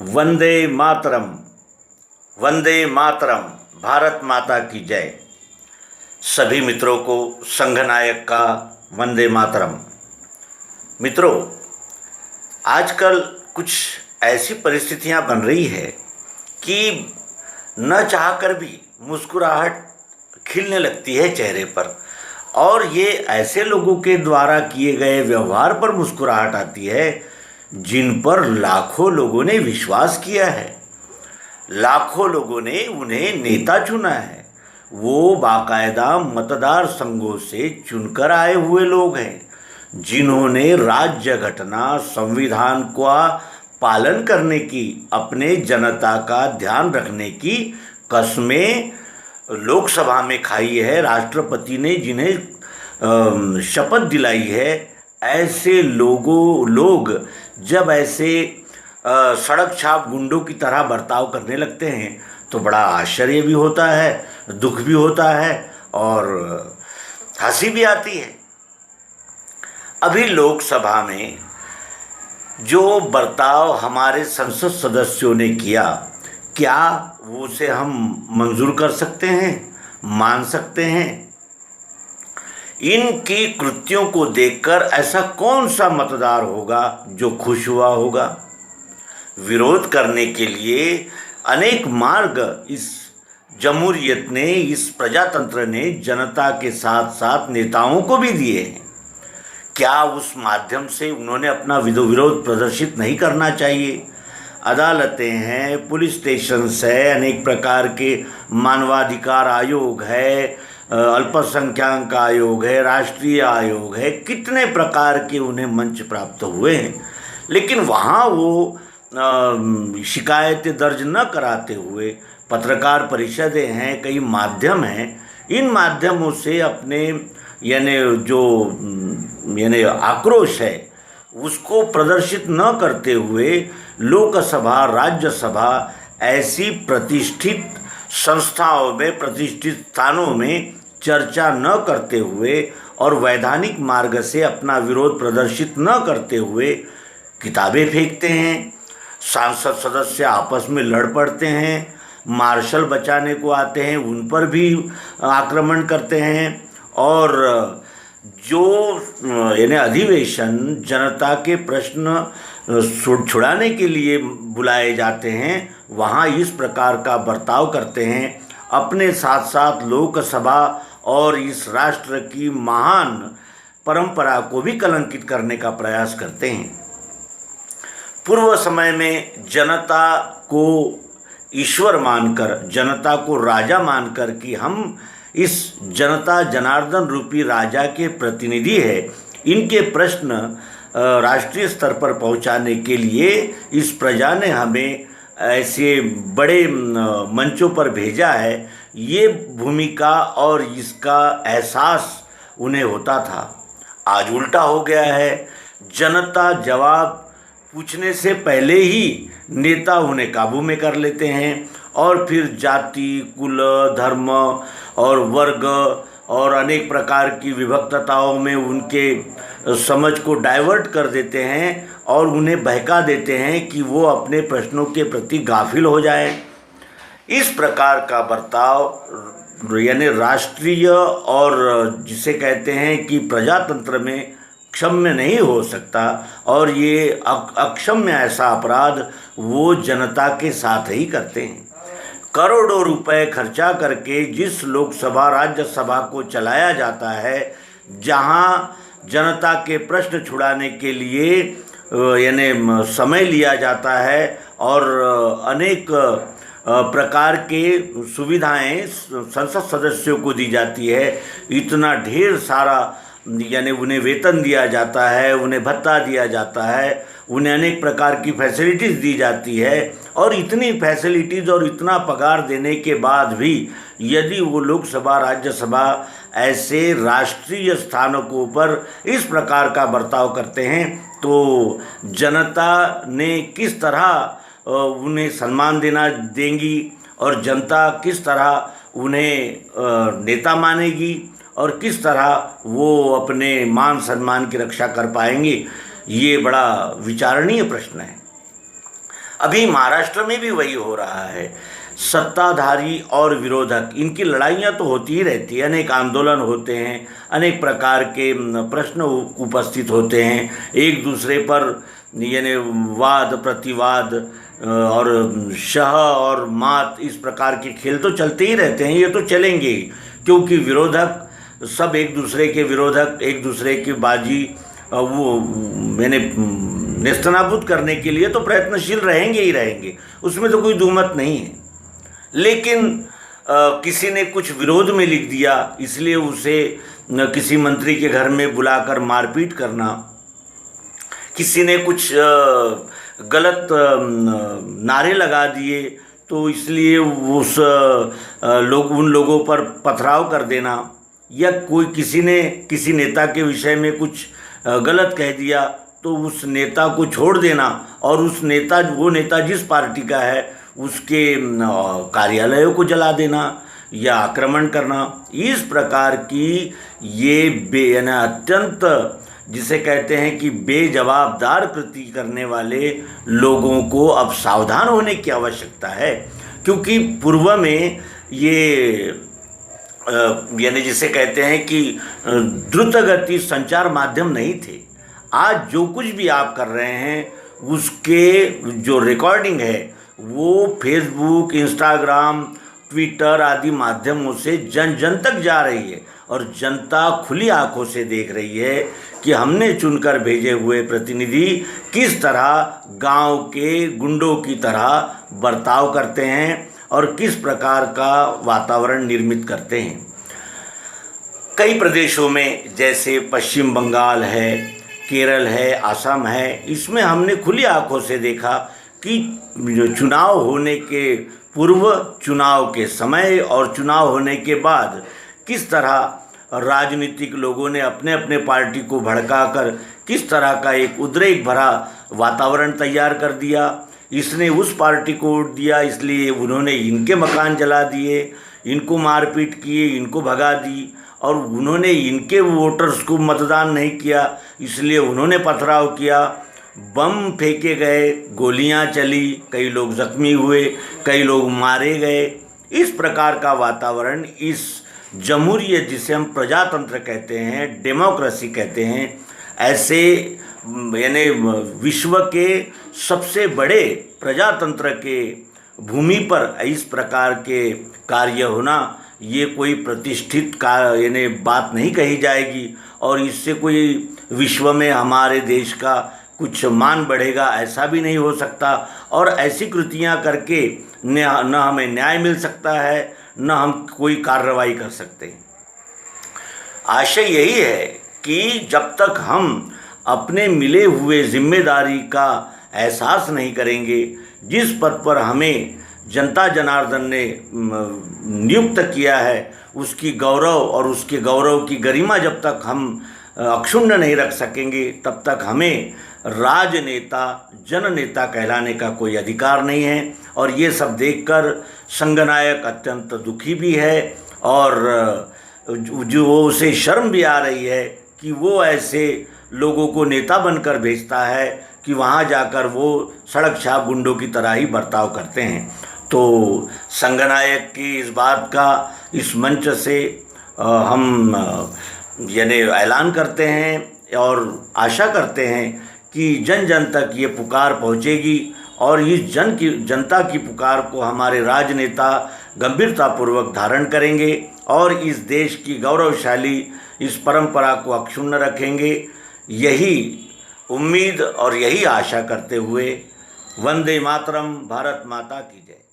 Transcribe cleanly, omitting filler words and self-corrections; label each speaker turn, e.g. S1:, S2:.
S1: वंदे मातरम। वंदे मातरम। भारत माता की जय। सभी मित्रों को संघ नायक का वंदे मातरम। मित्रों, आजकल कुछ ऐसी परिस्थितियां बन रही है कि न चाहकर भी मुस्कुराहट खिलने लगती है चेहरे पर, और ये ऐसे लोगों के द्वारा किए गए व्यवहार पर मुस्कुराहट आती है जिन पर लाखों लोगों ने विश्वास किया है, लाखों लोगों ने उन्हें नेता चुना है। वो बाकायदा मतदार संघों से चुनकर आए हुए लोग हैं जिन्होंने राज्य घटना संविधान का पालन करने की, अपने जनता का ध्यान रखने की कस्में लोकसभा में खाई है। राष्ट्रपति ने जिन्हें शपथ दिलाई है, ऐसे लोग जब ऐसे सड़क छाप गुंडों की तरह बर्ताव करने लगते हैं तो बड़ा आश्चर्य भी होता है, दुख भी होता है और हंसी भी आती है। अभी लोकसभा में जो बर्ताव हमारे संसद सदस्यों ने किया, क्या उसे हम मंजूर कर सकते हैं, मान सकते हैं? इनकी कृत्यों को देखकर ऐसा कौन सा मतदार होगा जो खुश हुआ होगा? विरोध करने के लिए अनेक मार्ग इस जमहूरियत ने, इस प्रजातंत्र ने जनता के साथ साथ नेताओं को भी दिए हैं। क्या उस माध्यम से उन्होंने अपना विरोध प्रदर्शित नहीं करना चाहिए? अदालतें हैं, पुलिस स्टेशंस है, अनेक प्रकार के मानवाधिकार आयोग है, अल्पसंख्यक आयोग है, राष्ट्रीय आयोग है, कितने प्रकार के उन्हें मंच प्राप्त हुए हैं, लेकिन वहाँ वो शिकायतें दर्ज न कराते हुए पत्रकार परिषदें हैं, कई माध्यम हैं, इन माध्यमों से अपने यानी आक्रोश है उसको प्रदर्शित न करते हुए लोकसभा, राज्यसभा ऐसी प्रतिष्ठित संस्थाओं में, प्रतिष्ठित स्थानों में चर्चा न करते हुए और वैधानिक मार्ग से अपना विरोध प्रदर्शित न करते हुए किताबें फेंकते हैं। सांसद सदस्य आपस में लड़ पड़ते हैं, मार्शल बचाने को आते हैं, उन पर भी आक्रमण करते हैं, और जो अधिवेशन जनता के प्रश्न छुड़ाने के लिए बुलाए जाते हैं वहाँ इस प्रकार का बर्ताव करते हैं। अपने साथ साथ लोकसभा और इस राष्ट्र की महान परंपरा को भी कलंकित करने का प्रयास करते हैं। पूर्व समय में जनता को ईश्वर मानकर, जनता को राजा मानकर कि हम इस जनता जनार्दन रूपी राजा के प्रतिनिधि है, इनके प्रश्न राष्ट्रीय स्तर पर पहुंचाने के लिए इस प्रजा ने हमें ऐसे बड़े मंचों पर भेजा है, ये भूमिका और इसका एहसास उन्हें होता था। आज उल्टा हो गया है। जनता जवाब पूछने से पहले ही नेता उन्हें काबू में कर लेते हैं और फिर जाति, कुल, धर्म और वर्ग और अनेक प्रकार की विभक्तताओं में उनके समझ को डाइवर्ट कर देते हैं और उन्हें बहका देते हैं कि वो अपने प्रश्नों के प्रति गाफिल हो जाएं। इस प्रकार का बर्ताव राष्ट्रीय और जिसे कहते हैं कि प्रजातंत्र में क्षम्य नहीं हो सकता, और ये अक्षम्य ऐसा अपराध वो जनता के साथ ही करते हैं। करोड़ों रुपए खर्चा करके जिस लोकसभा, राज्यसभा को चलाया जाता है, जहां जनता के प्रश्न छुड़ाने के लिए समय लिया जाता है और अनेक प्रकार के सुविधाएं संसद सदस्यों को दी जाती है, इतना ढेर सारा उन्हें वेतन दिया जाता है, उन्हें भत्ता दिया जाता है, उन्हें अनेक प्रकार की फैसिलिटीज़ दी जाती है, और इतनी फैसिलिटीज़ और इतना पगार देने के बाद भी यदि वो लोकसभा, राज्यसभा ऐसे राष्ट्रीय स्थानकों पर इस प्रकार का बर्ताव करते हैं तो जनता ने किस तरह उन्हें सम्मान देंगी और जनता किस तरह उन्हें नेता मानेगी और किस तरह वो अपने मान सम्मान की रक्षा कर पाएंगे? ये बड़ा विचारणीय प्रश्न है। अभी महाराष्ट्र में भी वही हो रहा है। सत्ताधारी और विरोधक, इनकी लड़ाइयाँ तो होती ही रहती है, अनेक आंदोलन होते हैं, अनेक प्रकार के प्रश्न उपस्थित होते हैं, एक दूसरे पर यानी वाद प्रतिवाद और शह और मात, इस प्रकार के खेल तो चलते ही रहते हैं, ये तो चलेंगे ही, क्योंकि विरोधक सब एक दूसरे के विरोधक, एक दूसरे की बाजी वो मैंने नेस्तनाबूद करने के लिए तो प्रयत्नशील रहेंगे ही रहेंगे, उसमें तो कोई दुमत नहीं है। लेकिन किसी ने कुछ विरोध में लिख दिया, इसलिए उसे किसी मंत्री के घर में बुलाकर मारपीट करना, किसी ने कुछ गलत नारे लगा दिए तो इसलिए उस उन लोगों पर पथराव कर देना, या कोई किसी ने किसी नेता के विषय में कुछ गलत कह दिया तो उस नेता को छोड़ देना, और उस नेता वो नेता जिस पार्टी का है उसके कार्यालयों को जला देना या आक्रमण करना। इस प्रकार की ये अत्यंत जिसे कहते हैं कि बेजवाबदार कृति करने वाले लोगों को अब सावधान होने की आवश्यकता है, क्योंकि पूर्व में ये यानी जिसे कहते हैं कि द्रुत गति संचार माध्यम नहीं थे। आज जो कुछ भी आप कर रहे हैं उसके जो रिकॉर्डिंग है वो फेसबुक, इंस्टाग्राम, ट्विटर आदि माध्यमों से जन जन तक जा रही है, और जनता खुली आंखों से देख रही है कि हमने चुनकर भेजे हुए प्रतिनिधि किस तरह गांव के गुंडों की तरह बर्ताव करते हैं और किस प्रकार का वातावरण निर्मित करते हैं। कई प्रदेशों में जैसे पश्चिम बंगाल है, केरल है, असम है, इसमें हमने खुली आंखों से देखा कि चुनाव होने के पूर्व, चुनाव के समय और चुनाव होने के बाद किस तरह राजनीतिक लोगों ने अपने अपने पार्टी को भड़काकर किस तरह का एक उद्रेक भरा वातावरण तैयार कर दिया। इसने उस पार्टी को वोट दिया इसलिए उन्होंने इनके मकान जला दिए, इनको मारपीट किए, इनको भगा दी, और उन्होंने इनके वोटर्स को मतदान नहीं किया इसलिए उन्होंने पथराव किया, बम फेंके गए, गोलियां चली, कई लोग जख्मी हुए, कई लोग मारे गए। इस प्रकार का वातावरण इस जमहूरियत जिसे हम प्रजातंत्र कहते हैं, डेमोक्रेसी कहते हैं, ऐसे यानी विश्व के सबसे बड़े प्रजातंत्र के भूमि पर इस प्रकार के कार्य होना, ये कोई प्रतिष्ठित का यानी बात नहीं कही जाएगी, और इससे कोई विश्व में हमारे देश का कुछ मान बढ़ेगा ऐसा भी नहीं हो सकता। और ऐसी कृतियां करके न हमें न्याय मिल सकता है, न हम कोई कार्रवाई कर सकते। आशय यही है कि जब तक हम अपने मिले हुए जिम्मेदारी का एहसास नहीं करेंगे, जिस पद पर हमें जनता जनार्दन ने नियुक्त किया है उसकी गौरव और उसके गौरव की गरिमा जब तक हम अक्षुण्ण नहीं रख सकेंगे, तब तक हमें राजनेता, जननेता कहलाने का कोई अधिकार नहीं है। और ये सब देखकर संघनायक अत्यंत दुखी भी है, और जो उसे शर्म भी आ रही है कि वो ऐसे लोगों को नेता बनकर भेजता है कि वहाँ जाकर वो सड़क छाप गुंडों की तरह ही बर्ताव करते हैं। तो संघनायक की इस बात का इस मंच से हम यानी ऐलान करते हैं और आशा करते हैं कि जन जन तक ये पुकार पहुँचेगी, और इस जनता की पुकार को हमारे राजनेता गंभीरतापूर्वक धारण करेंगे और इस देश की गौरवशाली इस परंपरा को अक्षुण्ण रखेंगे। यही उम्मीद और यही आशा करते हुए वंदे मातरम, भारत माता की जय।